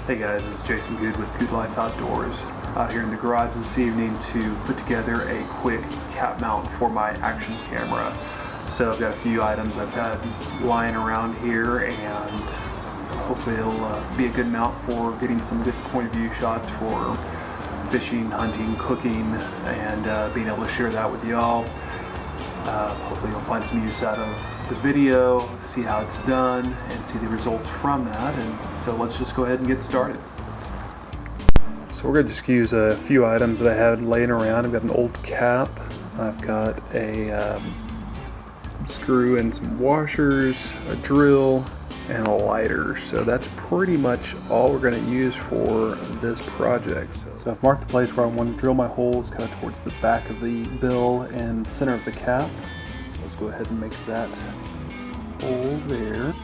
Hey guys, it's Jason Good with Good Life Outdoors. Out here in the garage this evening to put together a quick cap mount for my action camera. So I've got a few items I've had lying around here, and hopefully it'll be a good mount for getting some good point of view shots for fishing, hunting, cooking, and being able to share that with y'all. Hopefully you'll find some use out of the video, see how it's done, and see the results from that. And so let's just go ahead and get started. So we're going to just use a few items that I had laying around. I've got an old cap, I've got a screw and some washers, a drill, and a lighter. So that's pretty much all we're going to use for this project. So I've marked the place where I want to drill my holes, kind of towards the back of the bill and center of the cap. Let's go ahead and make that hole there.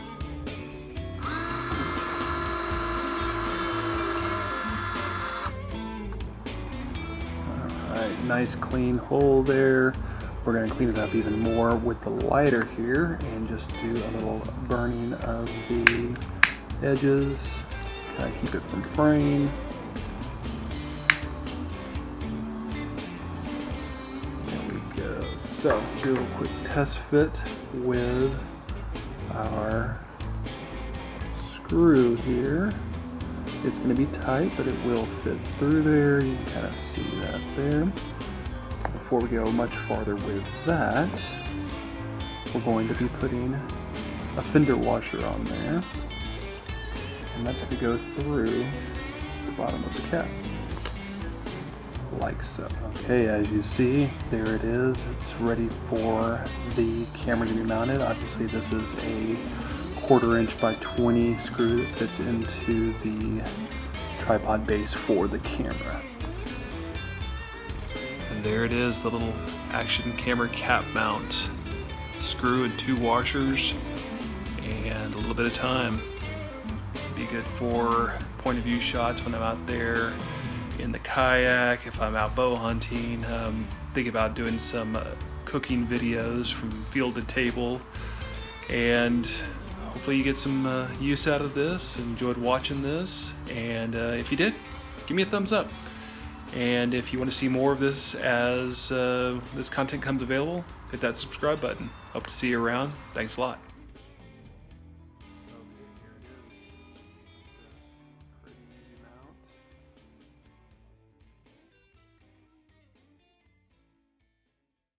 Alright, nice clean hole there. We're going to clean it up even more with the lighter here and just do a little burning of the edges, kind of keep it from fraying. So, do a quick test fit with our screw here. It's going to be tight, but it will fit through there. You can kind of see that there. So before we go much farther with that, we're going to be putting a fender washer on there. And that's going to go through the bottom of the cap, like so. Okay, as you see, there it is. It's ready for the camera to be mounted. Obviously this is a 1/4 inch by 20 screw that fits into the tripod base for the camera. And there it is, the little action camera cap mount. Screw and 2 washers and a little bit of time. Be good for point of view shots when I'm out there in the kayak, if I'm out bow hunting. Think about doing some cooking videos from field to table, and hopefully you get some use out of this, enjoyed watching this, and if you did, give me a thumbs up. And if you want to see more of this as this content comes available, hit that subscribe button. Hope to see you around. Thanks a lot.